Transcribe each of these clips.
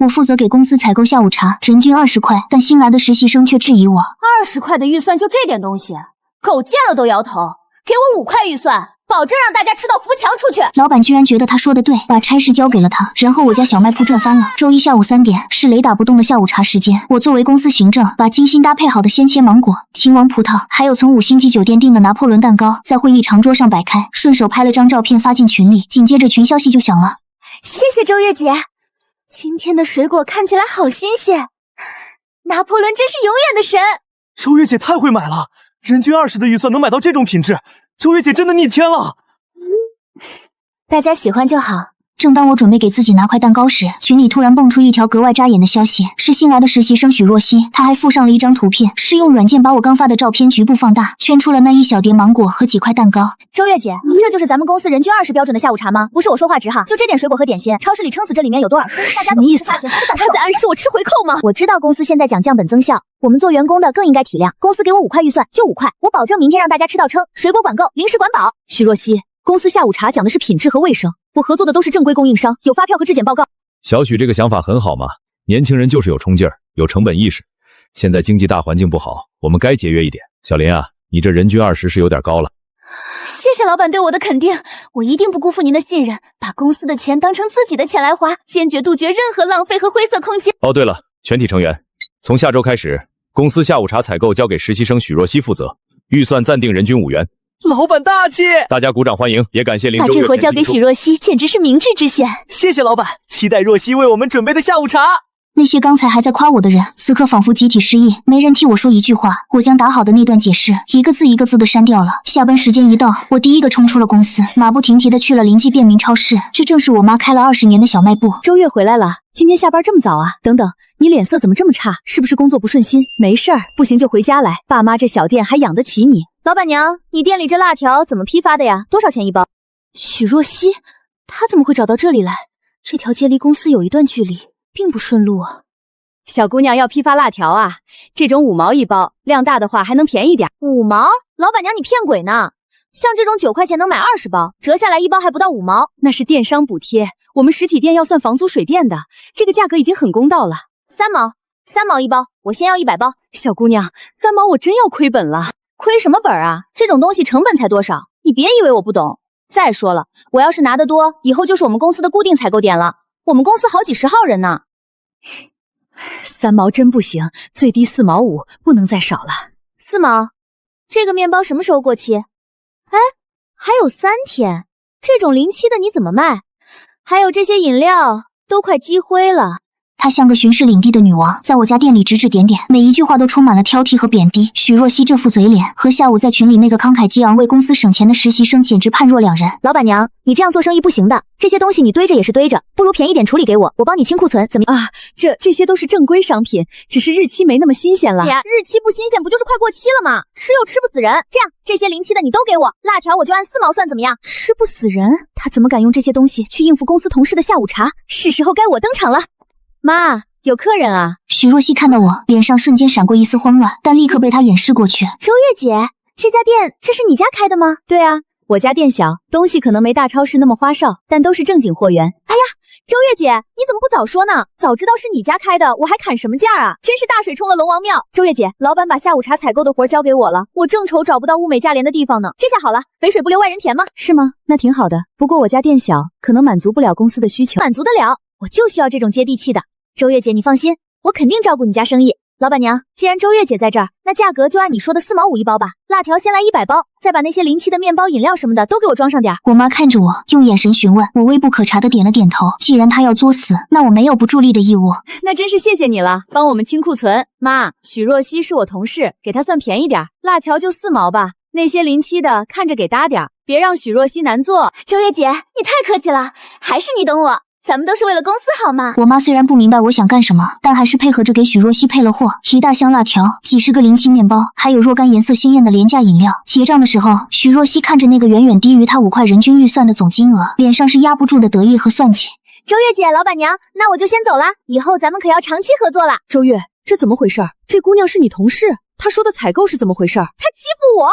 我负责给公司采购下午茶，人均20块，但新来的实习生却质疑我，20块的预算就这点东西，狗见了都摇头。给我5块预算，保证让大家吃到扶墙出去。老板居然觉得他说的对，把差事交给了他，然后我家小卖铺赚翻了。周一下午3点是雷打不动的下午茶时间，我作为公司行政，把精心搭配好的鲜切芒果、秦王葡萄，还有从5星级酒店订的拿破仑蛋糕，在会议长桌上摆开，顺手拍了张照片发进群里，紧接着群消息就响了。谢谢周月姐，今天的水果看起来好新鲜，拿破仑真是永远的神。周月姐太会买了，人均20的预算能买到这种品质，周月姐真的逆天了。大家喜欢就好。正当我准备给自己拿块蛋糕时，群里突然蹦出一条格外扎眼的消息，是新来的实习生许若曦，她还附上了一张图片，是用软件把我刚发的照片局部放大，圈出了那一小碟芒果和几块蛋糕。周月姐，这就是咱们公司人均20标准的下午茶吗？不是我说话直哈，就这点水果和点心，超市里撑死这里面有多少？大家什么意思？他在暗示我吃回扣吗？我知道公司现在讲降本增效，我们做员工的更应该体谅。公司给我5块预算，就5块，我保证明天让大家吃到撑，水果管够，零食管饱。许若曦，公司下午茶讲的是品质和卫生，我合作的都是正规供应商，有发票和质检报告。小许这个想法很好嘛，年轻人就是有冲劲儿，有成本意识。现在经济大环境不好，我们该节约一点。小林啊，你这人均20是有点高了。谢谢老板对我的肯定，我一定不辜负您的信任，把公司的钱当成自己的钱来花，坚决杜绝任何浪费和灰色空间。哦，对了，全体成员，从下周开始，公司下午茶采购交给实习生许若曦负责，预算暂定人均5元。老板大气，大家鼓掌欢迎，也感谢林把这活交给许若曦，简直是明智之选。谢谢老板，期待若曦为我们准备的下午茶。那些刚才还在夸我的人，此刻仿佛集体失忆，没人替我说一句话。我将打好的那段解释一个字一个字的删掉了。下班时间一到，我第一个冲出了公司，马不停蹄的去了临近便民超市，这正是我妈开了20年的小卖部。周月回来了，今天下班这么早啊？等等，你脸色怎么这么差？是不是工作不顺心？没事儿，不行就回家来，爸妈这小店还养得起你。老板娘，你店里这辣条怎么批发的呀？多少钱一包？许若曦，她怎么会找到这里来？这条街离公司有一段距离，并不顺路啊。小姑娘要批发辣条啊，这种5毛一包，量大的话还能便宜点。5毛？老板娘你骗鬼呢？像这种9块钱能买20包，折下来一包还不到5毛。那是电商补贴，我们实体店要算房租水电的，这个价格已经很公道了。3毛一包，我先要100包。小姑娘，3毛我真要亏本了。亏什么本啊？这种东西成本才多少？你别以为我不懂。再说了，我要是拿得多，以后就是我们公司的固定采购点了。我们公司好几十号人呢。3毛真不行，最低4毛5，不能再少了。4毛？这个面包什么时候过期？哎，还有3天，这种临期的你怎么卖？还有这些饮料都快积灰了。她像个巡视领地的女王，在我家店里指指点点，每一句话都充满了挑剔和贬低。许若曦这副嘴脸，和下午在群里那个慷慨激昂为公司省钱的实习生简直判若两人。老板娘，你这样做生意不行的，这些东西你堆着也是堆着，不如便宜点处理给我，我帮你清库存，怎么啊？这些都是正规商品，只是日期没那么新鲜了。哎呀，日期不新鲜不就是快过期了吗？吃又吃不死人。这样，这些临期的你都给我，辣条我就按4毛算，怎么样？吃不死人？他怎么敢用这些东西去应付公司同事的下午茶？是时候该我登场了。妈，有客人啊！许若曦看到我，脸上瞬间闪过一丝慌乱，但立刻被她掩饰过去。周月姐，这家店这是你家开的吗？对啊，我家店小，东西可能没大超市那么花哨，但都是正经货源。哎呀，周月姐，你怎么不早说呢？早知道是你家开的，我还砍什么价啊？真是大水冲了龙王庙。周月姐，老板把下午茶采购的活交给我了，我正愁找不到物美价廉的地方呢。这下好了，肥水不流外人田吗？是吗？那挺好的。不过我家店小，可能满足不了公司的需求。满足得了，我就需要这种接地气的。周月姐，你放心，我肯定照顾你家生意。老板娘，既然周月姐在这儿，那价格就按你说的4毛5一包吧。辣条先来100包，再把那些临期的面包、饮料什么的都给我装上点。我妈看着我，用眼神询问，我微不可察的点了点头。既然她要作死，那我没有不助力的义务。那真是谢谢你了，帮我们清库存。妈，许若曦是我同事，给她算便宜点，辣条就4毛吧。那些临期的看着给搭点，别让许若曦难做。周月姐，你太客气了，还是你懂我。咱们都是为了公司好嘛。我妈虽然不明白我想干什么，但还是配合着给许若曦配了货，一大箱辣条，几十个临期面包，还有若干颜色鲜艳的廉价饮料。结账的时候，许若曦看着那个远远低于她5块人均预算的总金额，脸上是压不住的得意和算计。周月姐，老板娘，那我就先走了，以后咱们可要长期合作了。周月，这怎么回事？这姑娘是你同事，她说的采购是怎么回事？她欺负我！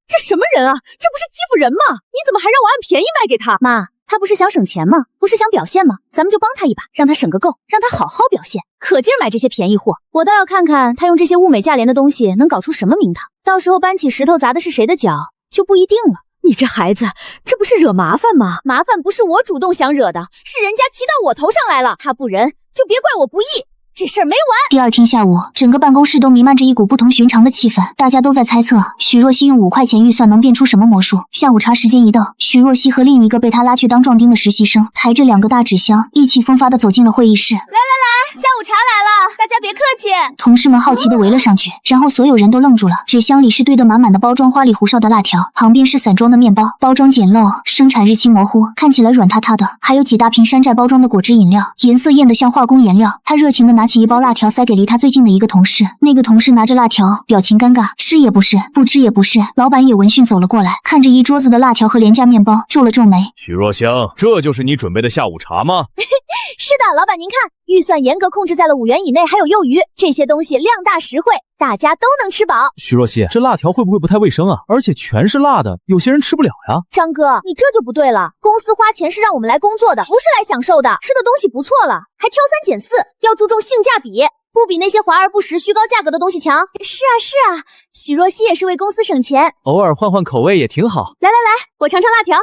这什么人啊？这不是欺负人吗？你怎么还让我按便宜卖给她？妈，他不是想省钱吗？不是想表现吗？咱们就帮他一把，让他省个够，让他好好表现，可劲儿买这些便宜货。我倒要看看他用这些物美价廉的东西能搞出什么名堂，到时候搬起石头砸的是谁的脚就不一定了。你这孩子，这不是惹麻烦吗？麻烦不是我主动想惹的，是人家骑到我头上来了。他不仁，就别怪我不义。这事儿没完。第二天下午，整个办公室都弥漫着一股不同寻常的气氛，大家都在猜测许若曦用5块钱预算能变出什么魔术。下午茶时间一到，许若曦和另一个被她拉去当壮丁的实习生抬着2个大纸箱，意气风发地走进了会议室。来，下午茶来了，大家别客气。同事们好奇地围了上去，然后所有人都愣住了。纸箱里是堆得满满的包装花里胡哨的辣条，旁边是散装的面包，包装简陋，生产日期模糊，看起来软塌塌的，还有几大瓶山寨包装的果汁饮料，颜色艳得像化工颜料。他热情地拿起一包辣条塞给离他最近的一个同事，那个同事拿着辣条，表情尴尬，吃也不是，不吃也不是。老板也闻讯走了过来，看着一桌子的辣条和廉价面包，皱了皱眉。许若香，这就是你准备的下午茶吗？是的，老板您看，预算严格控制在了5元以内，还有幼鱼，这些东西量大实惠，大家都能吃饱。徐若曦，这辣条会不会不太卫生啊？而且全是辣的，有些人吃不了呀。张哥，你这就不对了，公司花钱是让我们来工作的，不是来享受的。吃的东西不错了，还挑3拣4，要注重性价比，不比那些华而不实、虚高价格的东西强。是啊，许若曦也是为公司省钱，偶尔换换口味也挺好。来，我尝尝辣条，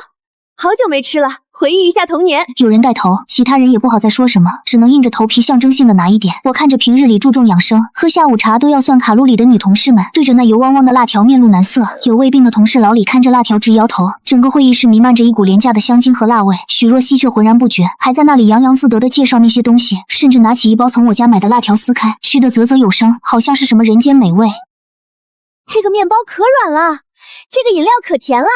好久没吃了，回忆一下童年。有人带头，其他人也不好再说什么，只能硬着头皮象征性的拿一点。我看着平日里注重养生、喝下午茶都要算卡路里的女同事们，对着那油汪汪的辣条面露难色。有胃病的同事老李看着辣条直摇头。整个会议室弥漫着一股廉价的香精和辣味，许若曦却浑然不觉，还在那里洋洋自得地介绍那些东西，甚至拿起一包从我家买的辣条撕开，吃得啧啧有声，好像是什么人间美味。这个面包可软了，这个饮料可甜了，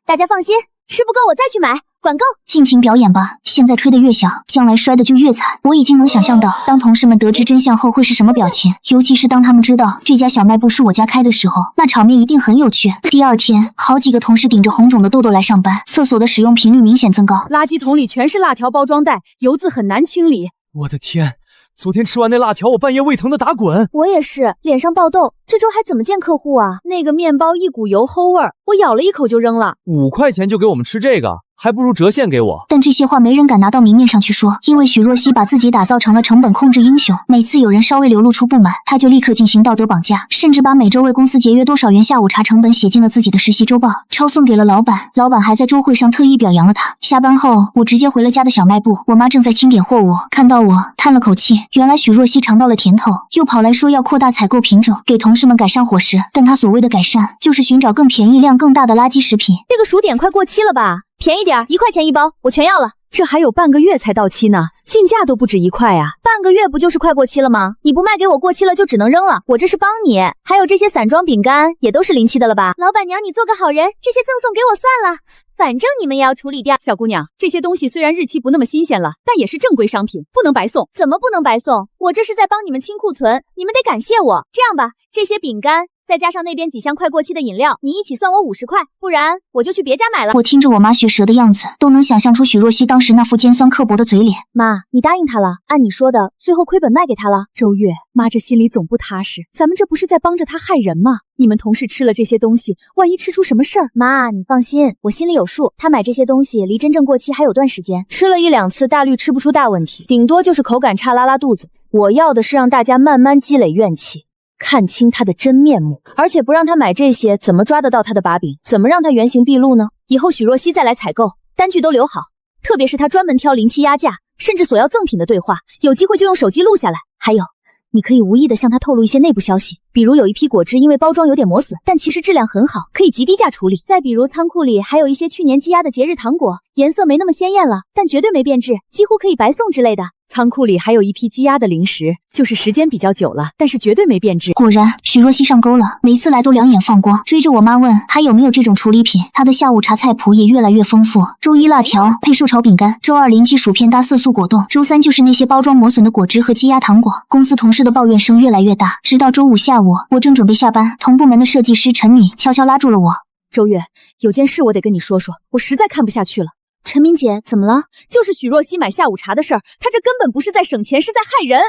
大家放心，吃不够我再去买，管够。尽情表演吧，现在吹得越响，将来摔得就越惨。我已经能想象到，当同事们得知真相后会是什么表情，尤其是当他们知道这家小卖部是我家开的时候，那场面一定很有趣。第二天，好几个同事顶着红肿的痘痘来上班，厕所的使用频率明显增高，垃圾桶里全是辣条包装袋，油渍很难清理。我的天！昨天吃完那辣条，我半夜胃疼的打滚。我也是，脸上爆痘，这周还怎么见客户啊？那个面包一股油齁味儿，我咬了一口就扔了。5块钱就给我们吃这个，还不如折现给我。但这些话没人敢拿到明面上去说，因为许若曦把自己打造成了成本控制英雄。每次有人稍微流露出不满，他就立刻进行道德绑架，甚至把每周为公司节约多少元下午茶成本写进了自己的实习周报，抄送给了老板。老板还在周会上特意表扬了他。下班后，我直接回了家的小卖部，我妈正在清点货物，看到我叹了口气，原来许若曦尝到了甜头，又跑来说要扩大采购品种，给同事们改善伙食。但他所谓的改善，就是寻找更便宜量更大的垃圾食品。这个薯点快过期了吧？便宜点，1块钱一包，我全要了。这还有半个月才到期呢，进价都不止1块啊！半个月不就是快过期了吗？你不卖给我，过期了就只能扔了，我这是帮你。还有这些散装饼干也都是临期的了吧？老板娘你做个好人，这些赠送给我算了，反正你们也要处理掉。小姑娘，这些东西虽然日期不那么新鲜了，但也是正规商品，不能白送。怎么不能白送？我这是在帮你们清库存，你们得感谢我。这样吧，这些饼干再加上那边几箱快过期的饮料，你一起算我50块，不然我就去别家买了。我听着我妈学舌的样子，都能想象出许若曦当时那副尖酸刻薄的嘴脸。妈，你答应他了，按你说的，最后亏本卖给他了。周月，妈这心里总不踏实，咱们这不是在帮着他害人吗？你们同事吃了这些东西，万一吃出什么事儿，妈你放心，我心里有数。他买这些东西离真正过期还有段时间，吃了1、2次大绿吃不出大问题，顶多就是口感差拉肚子。我要的是让大家慢慢积累怨气，看清他的真面目，而且不让他买这些，怎么抓得到他的把柄？怎么让他原形毕露呢？以后许若曦再来采购，单据都留好，特别是他专门挑临期压价，甚至索要赠品的对话，有机会就用手机录下来。还有，你可以无意的向他透露一些内部消息，比如有一批果汁因为包装有点磨损，但其实质量很好，可以极低价处理。再比如仓库里还有一些去年积压的节日糖果，颜色没那么鲜艳了，但绝对没变质，几乎可以白送之类的。仓库里还有一批积压的零食，就是时间比较久了，但是绝对没变质。果然，许若曦上钩了，每次来都两眼放光，追着我妈问还有没有这种处理品。她的下午茶菜谱也越来越丰富，周一辣条配寿炒饼干，周二临期薯片搭色素果冻，周三就是那些包装磨损的果汁和积压糖果。公司同事的抱怨声越来越大，直到周五下午，我正准备下班，同部门的设计师陈敏悄悄拉住了我。周月，有件事我得跟你说说，我实在看不下去了。陈敏姐，怎么了？就是许若曦买下午茶的事儿，她这根本不是在省钱，是在害人。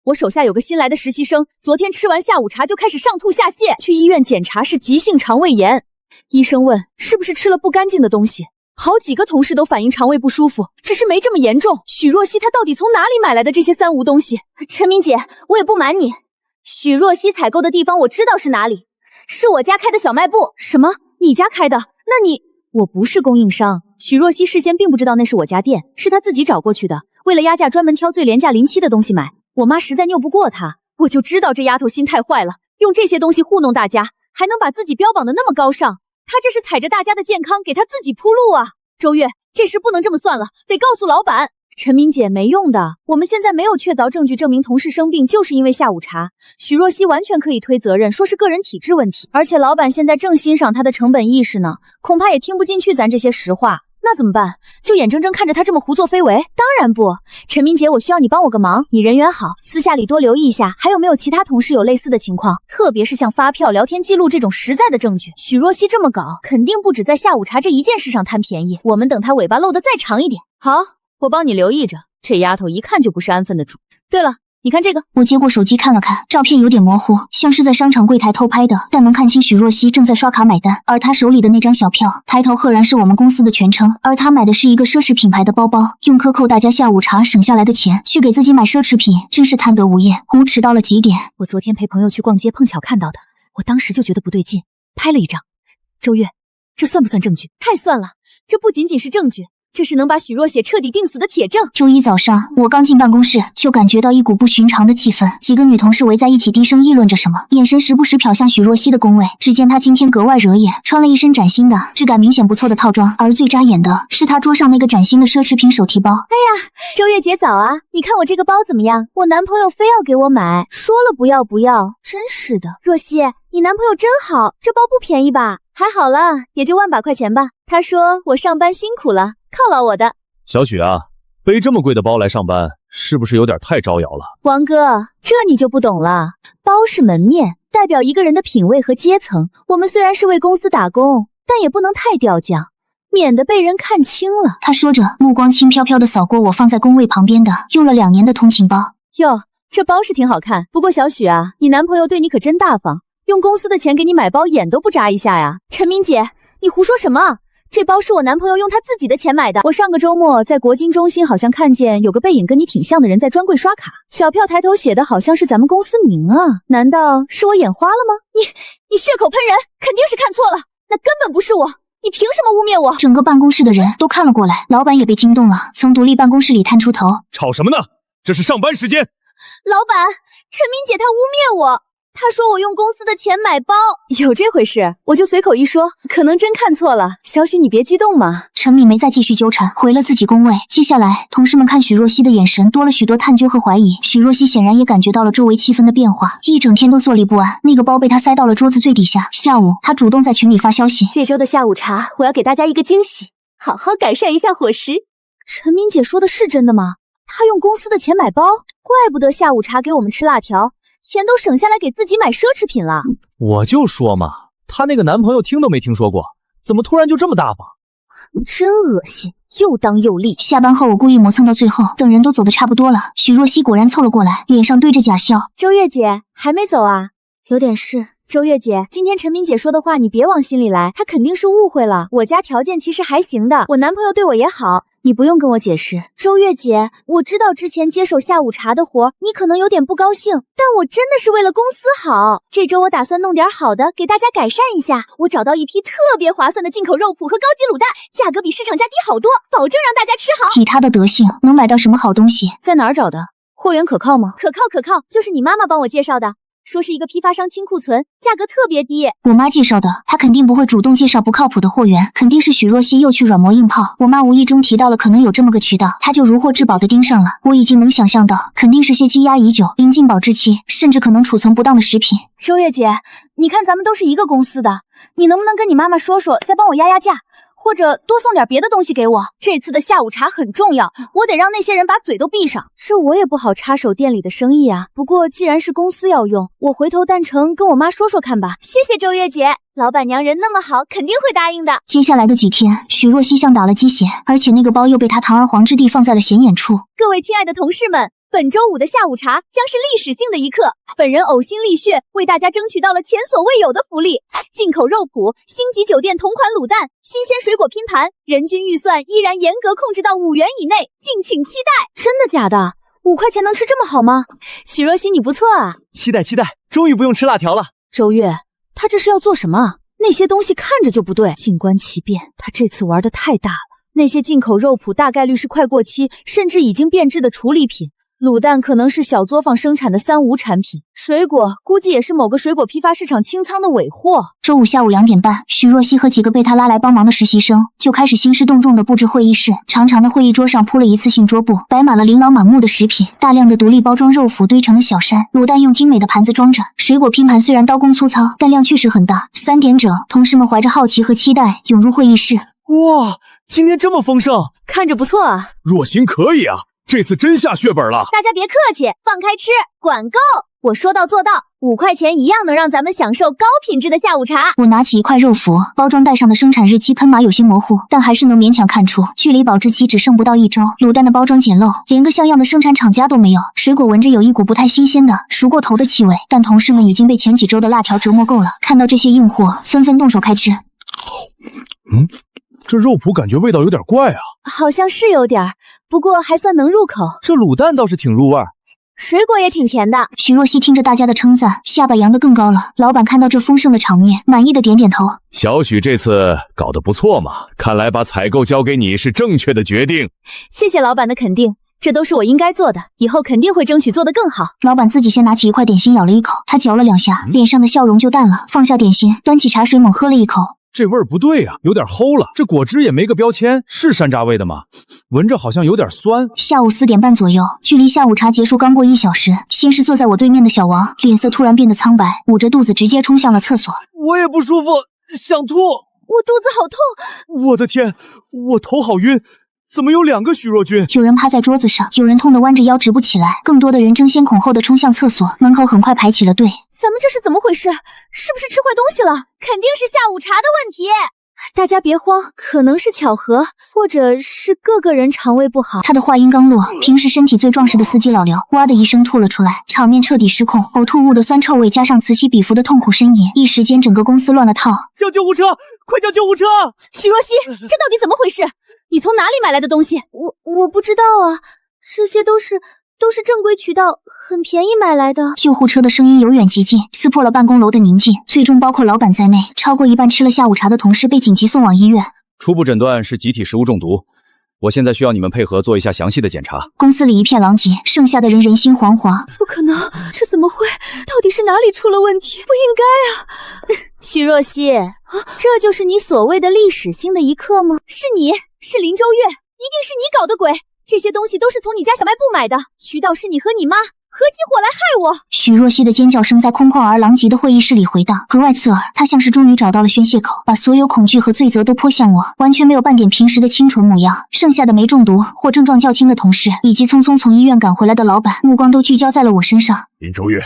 我手下有个新来的实习生，昨天吃完下午茶就开始上吐下泻，去医院检查是急性肠胃炎。医生问是不是吃了不干净的东西，好几个同事都反映肠胃不舒服，只是没这么严重。许若曦她到底从哪里买来的这些三无东西？陈明姐，我也不瞒你，许若曦采购的地方我知道是哪里，是我家开的小卖部。什么？你家开的？那你……我不是供应商。许若曦事先并不知道那是我家店，是她自己找过去的。为了压价，专门挑最廉价临期的东西买。我妈实在拗不过她，我就知道这丫头心太坏了，用这些东西糊弄大家，还能把自己标榜的那么高尚。她这是踩着大家的健康给她自己铺路啊！周月，这事不能这么算了，得告诉老板。陈明姐，没用的，我们现在没有确凿证据证明同事生病就是因为下午茶。许若曦完全可以推责任，说是个人体质问题。而且老板现在正欣赏她的成本意识呢，恐怕也听不进去咱这些实话。那怎么办？就眼睁睁看着他这么胡作非为？当然不，陈明姐，我需要你帮我个忙。你人缘好，私下里多留意一下，还有没有其他同事有类似的情况？特别是像发票、聊天记录这种实在的证据。许若曦这么搞，肯定不止在下午茶这一件事上贪便宜。我们等她尾巴露得再长一点。好，我帮你留意着，这丫头一看就不是安分的主。对了，你看这个。我接过手机看了看，照片有点模糊，像是在商场柜台偷拍的，但能看清许若曦正在刷卡买单，而她手里的那张小票，抬头赫然是我们公司的全称，而她买的是一个奢侈品牌的包包，用克扣大家下午茶省下来的钱去给自己买奢侈品，真是贪得无厌，无耻到了极点。我昨天陪朋友去逛街，碰巧看到的，我当时就觉得不对劲，拍了一张。周月，这算不算证据？太算了，这不仅仅是证据，这是能把许若血彻底定死的铁证。周一早上，我刚进办公室，就感觉到一股不寻常的气氛，几个女同事围在一起低声议论着什么，眼神时不时瞟向许若曦的工位。只见她今天格外惹眼，穿了一身崭新的、质感明显不错的套装，而最扎眼的是她桌上那个崭新的奢侈品手提包。哎呀，周月姐早啊！你看我这个包怎么样？我男朋友非要给我买，说了不要不要，真是的。若曦，你男朋友真好，这包不便宜吧？还好啦，也就万把块钱吧。他说我上班辛苦了，犒劳我的。小许啊，背这么贵的包来上班，是不是有点太招摇了？王哥，这你就不懂了。包是门面，代表一个人的品味和阶层。我们虽然是为公司打工，但也不能太掉价，免得被人看轻了。他说着，目光轻飘飘地扫过我放在工位旁边的用了2年的通勤包。哟，这包是挺好看，不过小许啊，你男朋友对你可真大方，用公司的钱给你买包，眼都不眨一下呀。陈明姐，你胡说什么？这包是我男朋友用他自己的钱买的。我上个周末在国金中心好像看见有个背影跟你挺像的人在专柜刷卡，小票抬头写的好像是咱们公司名啊，难道是我眼花了吗？你血口喷人，肯定是看错了，那根本不是我，你凭什么污蔑我？整个办公室的人都看了过来，老板也被惊动了，从独立办公室里探出头。吵什么呢？这是上班时间。老板，陈明姐她污蔑我，她说我用公司的钱买包。有这回事？我就随口一说，可能真看错了。小许你别激动嘛。陈敏没再继续纠缠，回了自己工位。接下来同事们看许若曦的眼神多了许多探究和怀疑，许若曦显然也感觉到了周围气氛的变化，一整天都坐立不安。那个包被她塞到了桌子最底下。下午她主动在群里发消息，这周的下午茶我要给大家一个惊喜，好好改善一下伙食。陈敏姐说的是真的吗？她用公司的钱买包，怪不得下午茶给我们吃辣条，钱都省下来给自己买奢侈品了。我就说嘛，她那个男朋友听都没听说过，怎么突然就这么大方？真恶心，又当又立。下班后我故意磨蹭到最后，等人都走得差不多了，许若曦果然凑了过来，脸上堆着假笑。周月姐还没走啊？有点事。周月姐，今天陈敏姐说的话你别往心里来，她肯定是误会了。我家条件其实还行的，我男朋友对我也好，你不用跟我解释。周月姐，我知道之前接手下午茶的活，你可能有点不高兴，但我真的是为了公司好。这周我打算弄点好的，给大家改善一下。我找到一批特别划算的进口肉脯和高级卤蛋，价格比市场价低好多，保证让大家吃好。以她的德性，能买到什么好东西？在哪儿找的？货源可靠吗？可靠，就是你妈妈帮我介绍的。说是一个批发商清库存，价格特别低。我妈介绍的，她肯定不会主动介绍不靠谱的货源，肯定是许若曦又去软磨硬泡。我妈无意中提到了可能有这么个渠道，她就如获至宝的盯上了。我已经能想象到，肯定是些积压已久、临近保质期，甚至可能储存不当的食品。周月姐，你看咱们都是一个公司的，你能不能跟你妈妈说说，再帮我压压价？或者多送点别的东西给我，这次的下午茶很重要，我得让那些人把嘴都闭上。这我也不好插手店里的生意啊，不过既然是公司要用，我回头蛋诚跟我妈说说看吧。谢谢周月姐，老板娘人那么好，肯定会答应的。接下来的几天，许若曦像打了鸡血，而且那个包又被她堂而皇之地放在了显眼处。各位亲爱的同事们，本周五的下午茶将是历史性的一刻，本人呕心沥血为大家争取到了前所未有的福利：进口肉脯、星级酒店同款卤蛋、新鲜水果拼盘，人均预算依然严格控制到5元以内，敬请期待。真的假的？5块钱能吃这么好吗？许若曦，你不错啊！期待，终于不用吃辣条了。周月，他这是要做什么？那些东西看着就不对，静观其变。他这次玩的太大了。那些进口肉脯大概率是快过期，甚至已经变质的处理品。卤蛋可能是小作坊生产的3无产品，水果估计也是某个水果批发市场清仓的尾货。周五下午2点半，许若曦和几个被他拉来帮忙的实习生就开始兴师动众地布置会议室。长长的会议桌上铺了一次性桌布，摆满了琳琅满目的食品，大量的独立包装肉脯堆成了小山，卤蛋用精美的盘子装着，水果拼盘虽然刀工粗糙，但量确实很大。3点整，同事们怀着好奇和期待涌入会议室。哇，今天这么丰盛，看着不错啊。若曦可以啊，这次真下血本了。大家别客气，放开吃，管够！我说到做到，5块钱一样能让咱们享受高品质的下午茶。我拿起一块肉脯，包装袋上的生产日期喷码有些模糊，但还是能勉强看出，距离保质期只剩不到1周。卤蛋的包装简陋，连个像样的生产厂家都没有。水果闻着有一股不太新鲜的、熟过头的气味，但同事们已经被前几周的辣条折磨够了，看到这些硬货，纷纷动手开吃。这肉脯感觉味道有点怪啊。好像是有点，不过还算能入口。这卤蛋倒是挺入味儿。水果也挺甜的。许若曦听着大家的称赞，下巴扬得更高了。老板看到这丰盛的场面，满意的点点头。小许这次搞得不错嘛，看来把采购交给你是正确的决定。谢谢老板的肯定，这都是我应该做的，以后肯定会争取做得更好。老板自己先拿起一块点心咬了一口，他嚼了2下，脸上的笑容就淡了，放下点心，端起茶水猛喝了一口。这味儿不对啊，有点齁了。这果汁也没个标签，是山楂味的吗？闻着好像有点酸。下午4点半左右，距离下午茶结束刚过1小时。先是坐在我对面的小王，脸色突然变得苍白，捂着肚子直接冲向了厕所。我也不舒服，想吐。我肚子好痛。我的天，我头好晕。怎么有2个许若君？有人趴在桌子上，有人痛得弯着腰直不起来，更多的人争先恐后的冲向厕所。门口很快排起了队。咱们这是怎么回事？是不是吃坏东西了？肯定是下午茶的问题。大家别慌，可能是巧合，或者是各个人肠胃不好。他的话音刚落，平时身体最壮实的司机老刘哇的一声吐了出来，场面彻底失控。呕吐物的酸臭味加上此起彼伏的痛苦呻吟，一时间整个公司乱了套。叫救护车！快叫救护车！许若曦，这到底怎么回事？你从哪里买来的东西？我不知道啊，这些都是正规渠道，很便宜买来的。救护车的声音由远及近，撕破了办公楼的宁静。最终包括老板在内，超过1半吃了下午茶的同事被紧急送往医院。初步诊断是集体食物中毒，我现在需要你们配合做一下详细的检查。公司里一片狼藉，剩下的人人心惶惶。不可能，这怎么会？到底是哪里出了问题？不应该啊！许若曦，这就是你所谓的历史性的一刻吗？是你，是林周月，一定是你搞的鬼！这些东西都是从你家小卖部买的，渠道是你和你妈，合起伙来害我！许若曦的尖叫声在空旷而狼藉的会议室里回荡，格外刺耳。她像是终于找到了宣泄口，把所有恐惧和罪责都泼向我，完全没有半点平时的清纯模样。剩下的没中毒或症状较轻的同事，以及匆匆从医院赶回来的老板，目光都聚焦在了我身上。林周月，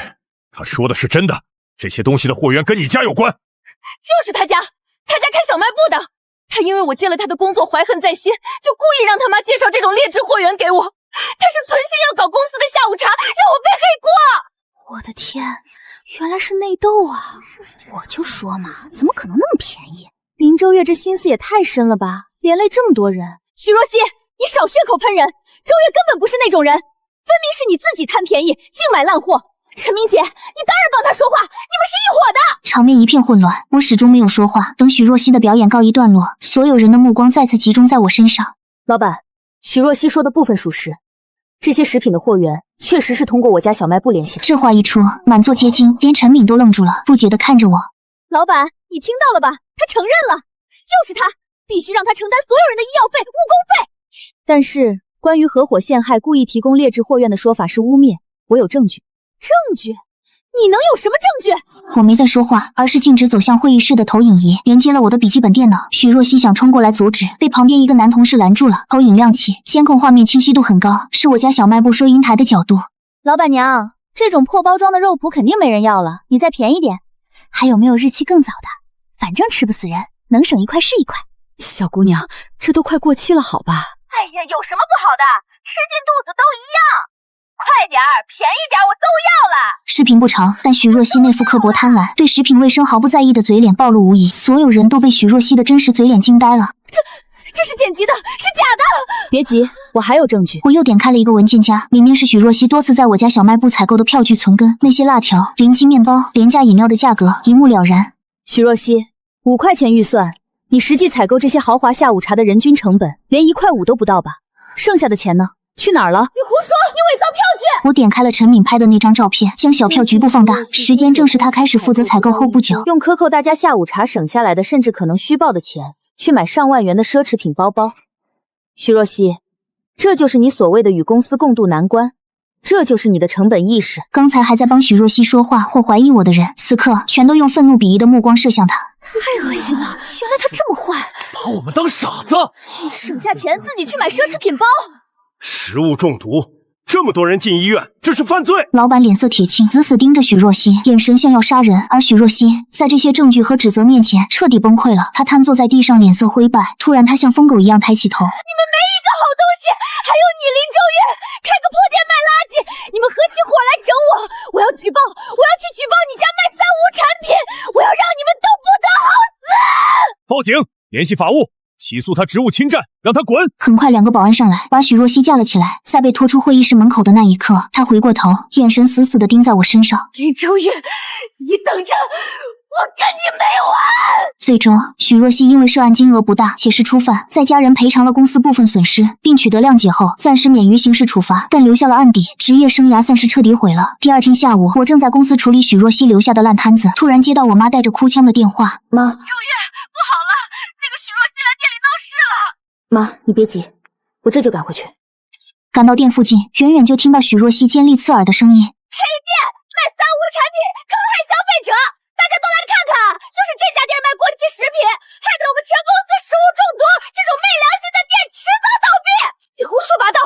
他说的是真的，这些东西的货源跟你家有关。就是他家开小卖部的。他因为我接了他的工作怀恨在心，就故意让他妈介绍这种劣质货源给我。他是存心要搞公司的下午茶，让我背黑锅。我的天，原来是内斗啊！我就说嘛，怎么可能那么便宜？林周月这心思也太深了吧，连累这么多人。许若曦，你少血口喷人，周月根本不是那种人，分明是你自己贪便宜，净买烂货。陈明姐，你当然帮他说话，你们是一伙的。场面一片混乱，我始终没有说话。等许若曦的表演告一段落，所有人的目光再次集中在我身上。老板，许若曦说的部分属实，这些食品的货源确实是通过我家小卖部联系的。这话一出，满座皆惊，连陈敏都愣住了，不解地看着我。老板，你听到了吧？他承认了，就是他，必须让他承担所有人的医药费、误工费。但是关于合伙陷害、故意提供劣质货源的说法是污蔑，我有证据。证据？你能有什么证据？我没再说话，而是径直走向会议室的投影仪，连接了我的笔记本电脑。许若曦想冲过来阻止，被旁边一个男同事拦住了。投影亮起，监控画面清晰度很高，是我家小卖部收银台的角度。老板娘，这种破包装的肉脯肯定没人要了，你再便宜点。还有没有日期更早的？反正吃不死人，能省一块是一块。小姑娘，这都快过期了，好吧？哎呀，有什么不好的？吃进肚子都一样。快点儿，便宜点我都要了。视频不长，但许若曦那副刻薄贪婪、对食品卫生毫不在意的嘴脸暴露无遗，所有人都被许若曦的真实嘴脸惊呆了。这是剪辑的，是假的。别急，我还有证据。我又点开了一个文件夹，里面是许若曦多次在我家小卖部采购的票据存根，那些辣条、临期面包、廉价饮料的价格一目了然。许若曦，5块钱预算，你实际采购这些豪华下午茶的人均成本连1块5都不到吧？剩下的钱呢？去哪儿了？你胡说！你伪造票据！我点开了陈敏拍的那张照片，将小票局部放大，时间正是他开始负责采购后不久。用克扣大家下午茶省下来的，甚至可能虚报的钱，去买上万元的奢侈品包包。许若曦，这就是你所谓的与公司共度难关，这就是你的成本意识。刚才还在帮许若曦说话或怀疑我的人，此刻全都用愤怒鄙夷的目光射向他。太恶心了！原来他这么坏，把我们当傻子！省下钱自己去买奢侈品包。食物中毒，这么多人进医院，这是犯罪！老板脸色铁青，死死盯着许若曦，眼神像要杀人。而许若曦在这些证据和指责面前彻底崩溃了，她瘫坐在地上，脸色灰败。突然，她像疯狗一样抬起头：“你们没一个好东西！还有你林周月，开个破店卖垃圾！你们合起伙来整我！我要举报！我要去举报你家卖三无产品！我要让你们都不得好死！”报警，联系法务，起诉他职务侵占，让他滚！很快，2个保安上来，把许若曦架了起来。在被拖出会议室门口的那一刻，他回过头，眼神死死地盯在我身上。林周月，你等着，我跟你没完！最终，许若曦因为涉案金额不大，且是初犯，在家人赔偿了公司部分损失，并取得谅解后，暂时免于刑事处罚，但留下了案底，职业生涯算是彻底毁了。第二天下午，我正在公司处理许若曦留下的烂摊子，突然接到我妈带着哭腔的电话：“妈，周月，不好了，那个许若曦来店里闹事了。”妈，你别急，我这就赶回去。赶到店附近，远远就听到许若曦尖利刺耳的声音：“黑店卖三无产品，坑害消费者，大家都来看看，就是这家店卖过期食品，害得我们全公司食物中毒，这种昧良心的店迟早倒闭！”你胡说八道！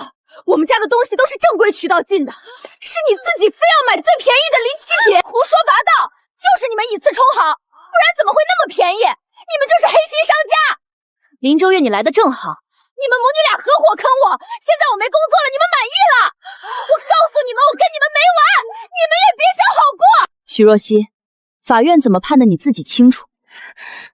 我们家的东西都是正规渠道进的，是你自己非要买最便宜的临期品！胡说八道！就是你们以次充好，不然怎么会那么便宜？你们就是黑心商家！林周月，你来的正好。你们母女俩合伙坑我，现在我没工作了，你们满意了？我告诉你们，我跟你们没完，你们也别想好过！许若曦，法院怎么判的你自己清楚，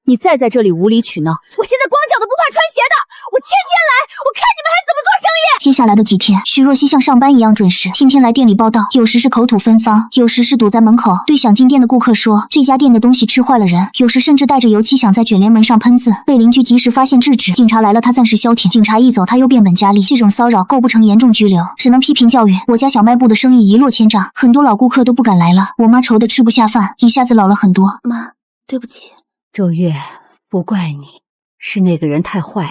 你再在这里无理取闹。我现在光脚的不怕穿鞋的，我天天来，我看你们还怎么做生意！接下来的几天，许若曦像上班一样准时，天天来店里报到，有时是口吐芬芳，有时是堵在门口，对想进店的顾客说这家店的东西吃坏了人，有时甚至带着油漆想在卷帘门上喷字，被邻居及时发现制止。警察来了，他暂时消停；警察一走，他又变本加厉。这种骚扰构不成严重拘留，只能批评教育。我家小卖部的生意一落千丈，很多老顾客都不敢来了。我妈愁得吃不下饭，一下子老了很多。妈，对不起。周月，不怪你，是那个人太坏了。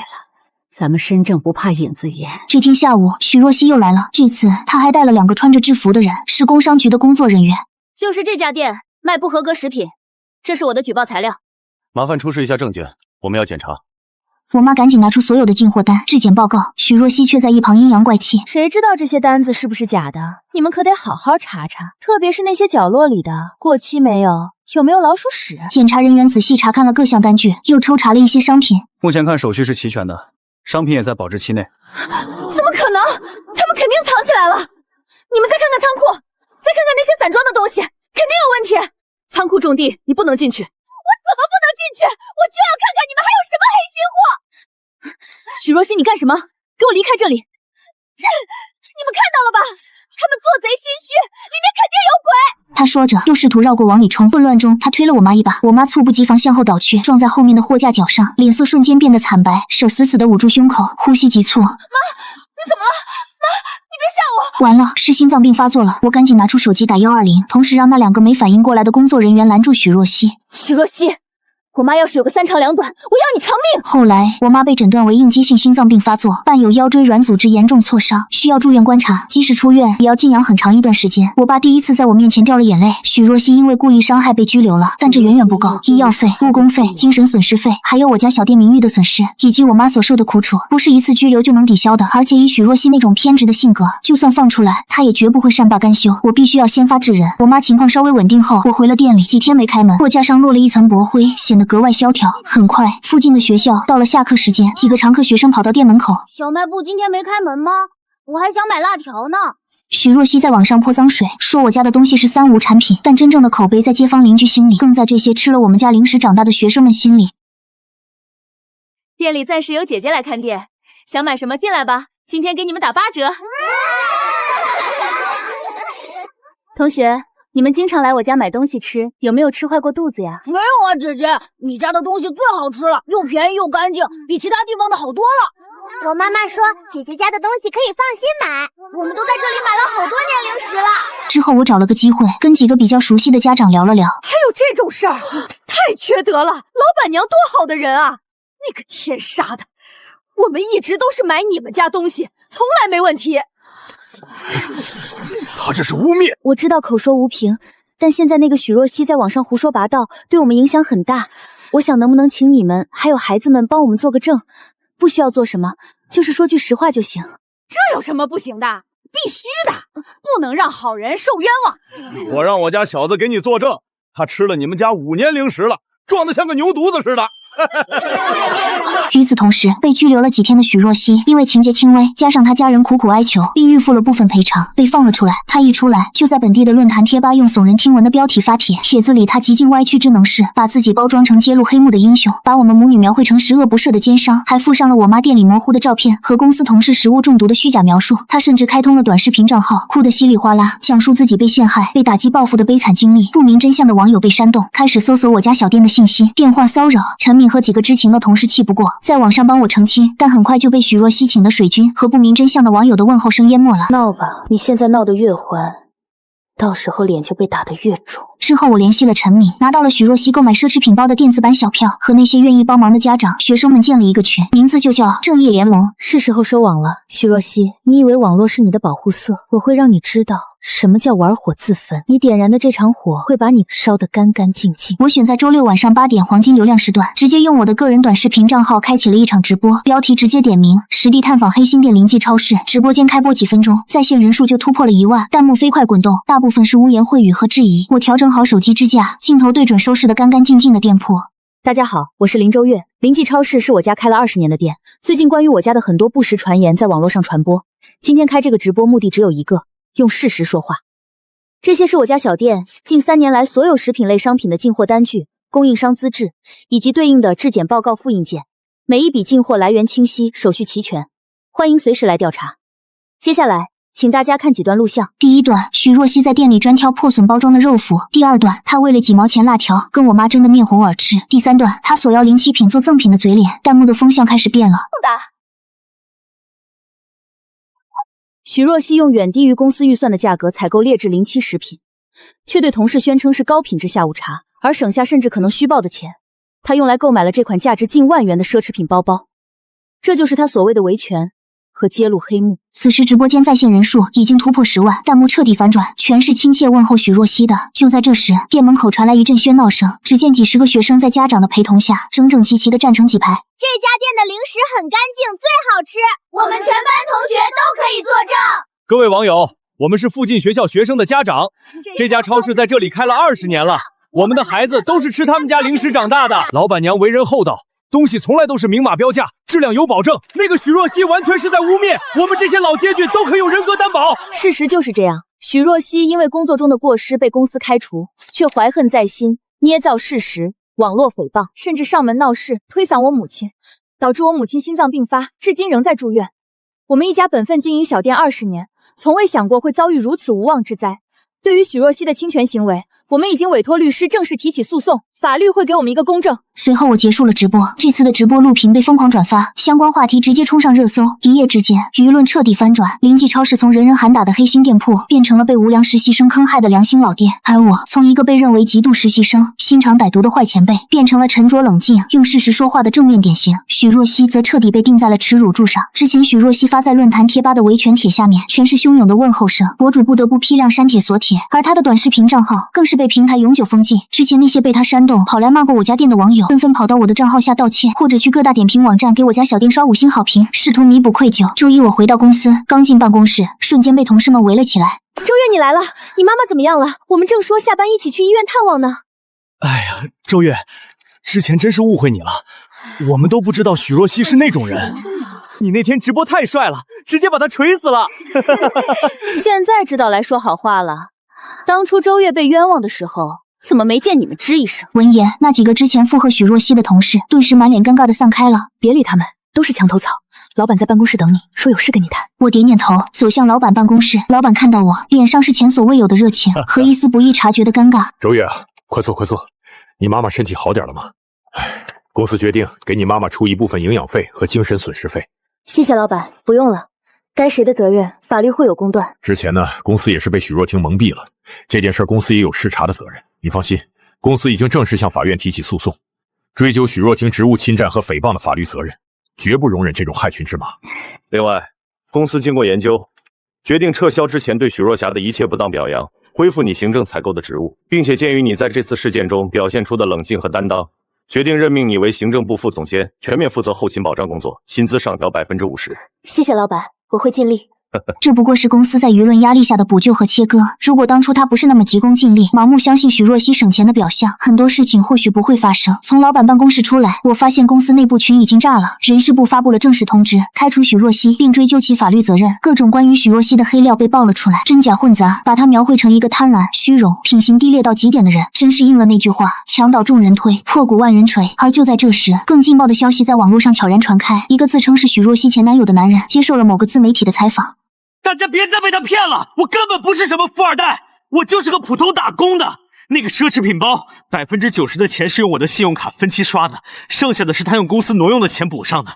咱们身正不怕影子严。这天下午，许若曦又来了，这次她还带了2个穿着制服的人，是工商局的工作人员。就是这家店卖不合格食品，这是我的举报材料。麻烦出示一下证件，我们要检查。我妈赶紧拿出所有的进货单、质检报告，许若曦却在一旁阴阳怪气。谁知道这些单子是不是假的？你们可得好好查查，特别是那些角落里的，过期没有？有没有老鼠屎？检查人员仔细查看了各项单据，又抽查了一些商品。目前看手续是齐全的，商品也在保质期内。怎么可能？他们肯定藏起来了！你们再看看仓库，再看看那些散装的东西，肯定有问题。仓库种地，你不能进去。我怎么不能进去？我就要看看你们还有什么黑心货！许若曦，你干什么？给我离开这里！你们看到了吧？他们做贼心虚，里面肯定有鬼！他说着，又试图绕过往里冲。混乱中，他推了我妈一把，我妈猝不及防向后倒去，撞在后面的货架脚上，脸色瞬间变得惨白，手死死地捂住胸口，呼吸急促。妈，你怎么了？妈，你别吓我！完了，是心脏病发作了。我赶紧拿出手机打120，同时让那2个没反应过来的工作人员拦住许若曦。许若曦，我妈要是有个3长2短，我要你偿命！后来，我妈被诊断为应激性心脏病发作，伴有腰椎软组织严重挫伤，需要住院观察。即使出院，也要静养很长一段时间。我爸第一次在我面前掉了眼泪。许若曦因为故意伤害被拘留了，但这远远不够。医药费、误工费、精神损失费，还有我家小店名誉的损失，以及我妈所受的苦楚，不是一次拘留就能抵消的。而且以许若曦那种偏执的性格，就算放出来，她也绝不会善罢甘休。我必须要先发制人。我妈情况稍微稳定后，我回了店里。几天没开门，货架上落了一层薄灰，显得格外萧条。很快，附近的学校到了下课时间，几个常客学生跑到店门口。小卖部今天没开门吗？我还想买辣条呢。许若曦在网上泼脏水，说我家的东西是三无产品，但真正的口碑在街坊邻居心里，更在这些吃了我们家零食长大的学生们心里。店里暂时有姐姐来看店，想买什么进来吧，今天给你们打8折。同学，你们经常来我家买东西吃，有没有吃坏过肚子呀？没有啊，姐姐，你家的东西最好吃了，又便宜又干净，比其他地方的好多了。我妈妈说，姐姐家的东西可以放心买，我们都在这里买了好多年零食了。之后我找了个机会，跟几个比较熟悉的家长聊了聊。还有这种事儿，太缺德了！老板娘多好的人啊！那个天杀的，我们一直都是买你们家东西，从来没问题。他这是污蔑！我知道口说无凭，但现在那个许若曦在网上胡说八道，对我们影响很大。我想能不能请你们还有孩子们帮我们做个证，不需要做什么，就是说句实话就行。这有什么不行的？必须的，不能让好人受冤枉。我让我家小子给你作证，他吃了你们家5年零食了，壮得像个牛犊子似的。与此同时，被拘留了几天的许若曦，因为情节轻微，加上她家人苦苦哀求，并预付了部分赔偿，被放了出来。她一出来，就在本地的论坛贴吧用耸人听闻的标题发帖，帖子里她极尽歪曲之能事，把自己包装成揭露黑幕的英雄，把我们母女描绘成十恶不赦的奸商，还附上了我妈店里模糊的照片和公司同事食物中毒的虚假描述。她甚至开通了短视频账号，哭得稀里哗啦，讲述自己被陷害、被打击报复的悲惨经历。不明真相的网友被煽动，开始搜索我家小店的信息，电话骚扰。陈敏和几个知情的同事气不过，在网上帮我澄清，但很快就被许若曦请的水军和不明真相的网友的问候声淹没了。闹吧，你现在闹得越欢，到时候脸就被打得越肿。之后我联系了陈敏，拿到了许若曦购买奢侈品包的电子版小票，和那些愿意帮忙的家长、学生们建了一个群，名字就叫正义联盟。是时候收网了，许若曦，你以为网络是你的保护色？我会让你知道什么叫玩火自焚，你点燃的这场火会把你烧得干干净净。我选在周六晚上8点黄金流量时段，直接用我的个人短视频账号开启了一场直播，标题直接点名实地探访黑心店临记超市。直播间开播几分钟，在线人数就突破了1万，弹幕飞快滚动，大部分是污言秽语和质疑。我调整好手机支架，镜头对准收拾得干干净净的店铺。大家好，我是林周月。临记超市是我家开了20年的店，最近关于我家的很多不实传言在网络上传播，今天开这个直播目的只有一个，用事实说话。这些是我家小店近3年来所有食品类商品的进货单据、供应商资质以及对应的质检报告复印件，每一笔进货来源清晰，手续齐全，欢迎随时来调查。接下来请大家看几段录像。第一段，许若曦在店里专挑破损包装的肉脯。第二段，她为了几毛钱辣条跟我妈争得面红耳赤。第三段，她索要临期品做赠品的嘴脸。弹幕的风向开始变了。许若曦用远低于公司预算的价格采购劣质临期食品，却对同事宣称是高品质下午茶，而省下甚至可能虚报的钱，她用来购买了这款价值近万元的奢侈品包包。这就是她所谓的维权和揭露黑幕。此时直播间在线人数已经突破10万，弹幕彻底反转，全是亲切问候许若曦的。就在这时，店门口传来一阵喧闹声，只见几十个学生在家长的陪同下，整整齐齐地站成几排。这家店的零食很干净，最好吃，我们全班同学都可以作证。各位网友，我们是附近学校学生的家长，这家超市在这里开了20年了，我们的孩子都是吃他们家零食长大的。老板娘为人厚道，东西从来都是明码标价，质量有保证。那个许若曦完全是在污蔑我们这些老街区都可以有人格担保。事实就是这样，许若曦因为工作中的过失被公司开除，却怀恨在心，捏造事实，网络诽谤，甚至上门闹事，推搡我母亲，导致我母亲心脏病发，至今仍在住院。我们一家本分经营小店20年，从未想过会遭遇如此无妄之灾。对于许若曦的侵权行为，我们已经委托律师正式提起诉讼，法律会给我们一个公正。随后我结束了直播，这次的直播录屏被疯狂转发，相关话题直接冲上热搜，一夜之间舆论彻底翻转。临记超市从人人喊打的黑心店铺，变成了被无良实习生坑害的良心老店，而我从一个被认为极度实习生、心肠歹毒的坏前辈，变成了沉着冷静、用事实说话的正面典型。许若曦则彻底被钉在了耻辱柱上。之前许若曦发在论坛贴吧的维权帖下面，全是汹涌的问候声，博主不得不批量删帖锁帖，而他的短视频账号更是被平台永久封禁。之前那些被他煽动跑来骂过我家店的网友，纷纷跑到我的账号下道歉，或者去各大点评网站给我家小店刷5星好评，试图弥补愧疚。周一我回到公司，刚进办公室，瞬间被同事们围了起来。周月，你来了，你妈妈怎么样了？我们正说下班一起去医院探望呢。哎呀，周月，之前真是误会你了，我们都不知道许若曦是那种人。你那天直播太帅了，直接把他锤死了。现在知道来说好话了。当初周月被冤枉的时候，怎么没见你们吱一声？闻言，那几个之前附和许若曦的同事顿时满脸尴尬的散开了。别理他们，都是墙头草。老板在办公室等你，说有事跟你谈。我点点头，走向老板办公室。老板看到我，脸上是前所未有的热情和一丝不易察觉的尴尬。周月啊，快坐快坐，你妈妈身体好点了吗？公司决定给你妈妈出一部分营养费和精神损失费。谢谢老板，不用了。该谁的责任，法律会有公断。之前呢，公司也是被许若婷蒙蔽了，这件事公司也有视察的责任。你放心，公司已经正式向法院提起诉讼，追究许若婷职务侵占和诽谤的法律责任，绝不容忍这种害群之马。另外，公司经过研究，决定撤销之前对许若霞的一切不当表扬，恢复你行政采购的职务，并且鉴于你在这次事件中表现出的冷静和担当，决定任命你为行政部副总监，全面负责后勤保障工作，薪资上调50%。谢谢老板，我会尽力。这不过是公司在舆论压力下的补救和切割。如果当初他不是那么急功近利，盲目相信许若曦省钱的表象，很多事情或许不会发生。从老板办公室出来，我发现公司内部群已经炸了，人事部发布了正式通知，开除许若曦，并追究其法律责任。各种关于许若曦的黑料被爆了出来，真假混杂，把她描绘成一个贪婪、虚荣、品行低劣到极点的人，真是应了那句话：墙倒众人推，破鼓万人锤。而就在这时，更劲爆的消息在网络上悄然传开，一个自称是许若曦前男友的男人接受了某个自媒体的采访。大家别再被他骗了，我根本不是什么富二代，我就是个普通打工的。那个奢侈品包，90%的钱是用我的信用卡分期刷的，剩下的是他用公司挪用的钱补上的。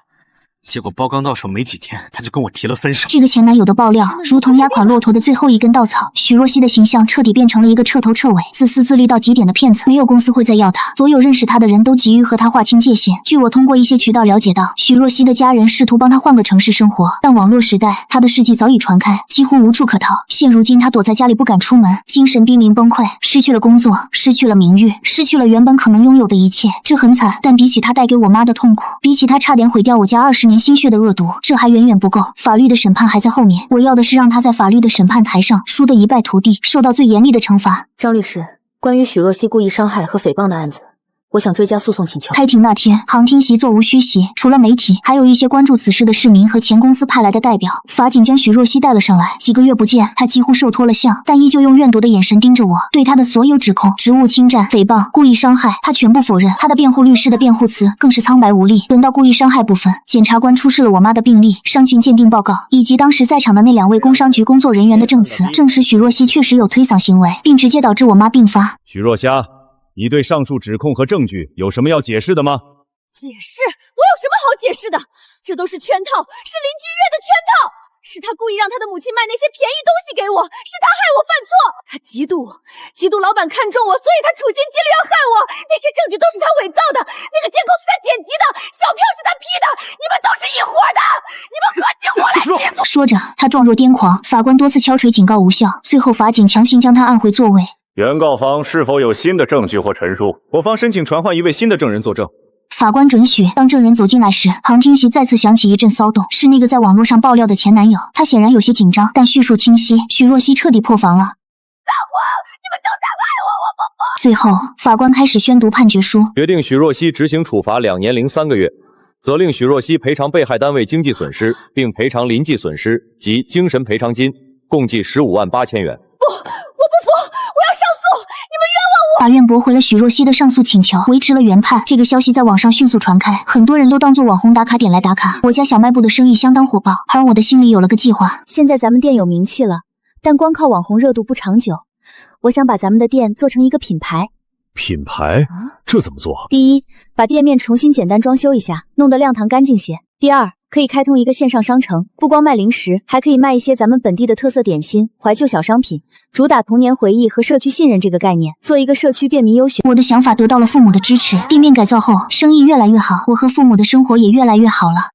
结果包刚到手没几天，他就跟我提了分手。这个前男友的爆料如同压垮骆驼的最后一根稻草，许若曦的形象彻底变成了一个彻头彻尾自私自利到极点的骗子。没有公司会再要他，所有认识他的人都急于和他划清界限。据我通过一些渠道了解到，许若曦的家人试图帮他换个城市生活，但网络时代他的事迹早已传开，几乎无处可逃。现如今他躲在家里不敢出门，精神濒临崩溃，失去了工作，失去了名誉，失去了原本可能拥有的一切。这很惨，但比起他带给我妈的痛苦，比起他差点毁掉我家20年心血的恶毒，这还远远不够。法律的审判还在后面，我要的是让他在法律的审判台上输得一败涂地，受到最严厉的惩罚。张律师，关于许若曦故意伤害和诽谤的案子，我想追加诉讼请求。开庭那天，旁听席座无虚席，除了媒体，还有一些关注此事的市民和前公司派来的代表。法警将许若曦带了上来，几个月不见，他几乎瘦脱了相，但依旧用怨毒的眼神盯着我，对他的所有指控，职务侵占、诽谤、故意伤害，他全部否认。他的辩护律师的辩护词更是苍白无力。轮到故意伤害部分，检察官出示了我妈的病历、伤情鉴定报告，以及当时在场的那2位工商局工作人员的证词，证实许若曦确实有推搡行为，并直接导致我妈病发。许若霞，你对上述指控和证据有什么要解释的吗？解释？我有什么好解释的？这都是圈套，是邻居约的圈套，是他故意让他的母亲卖那些便宜东西给我，是他害我犯错。他嫉妒老板看中我，所以他处心积虑要害我。那些证据都是他伪造的，那个监控是他剪辑的，小票是他 P 的，你们都是一伙的，你们合起伙来欺负。说着，他状若癫狂，法官多次敲锤警告无效，最后法警强行将他按回座位。原告方是否有新的证据或陈述？我方申请传唤一位新的证人作证。法官准许。当证人走进来时，旁听席再次响起一阵骚动，是那个在网络上爆料的前男友。他显然有些紧张，但叙述清晰。许若曦彻底破防了。撒谎！你们都在害我，我不服！最后，法官开始宣读判决书，决定许若曦执行处罚2年零3个月，责令许若曦赔偿被害单位经济损失，并赔偿临济损失及精神赔偿金，共计15万8千元。我不服！我要上诉！你们冤枉我！法院驳回了许若曦的上诉请求，维持了原判。这个消息在网上迅速传开，很多人都当作网红打卡点来打卡。我家小卖部的生意相当火爆，而我的心里有了个计划。现在咱们店有名气了，但光靠网红热度不长久。我想把咱们的店做成一个品牌。品牌？这怎么做？第一，把店面重新简单装修一下，弄得亮堂干净些。第二，可以开通一个线上商城，不光卖零食，还可以卖一些咱们本地的特色点心、怀旧小商品，主打童年回忆和社区信任这个概念，做一个社区便民优选。我的想法得到了父母的支持，店面改造后，生意越来越好，我和父母的生活也越来越好了。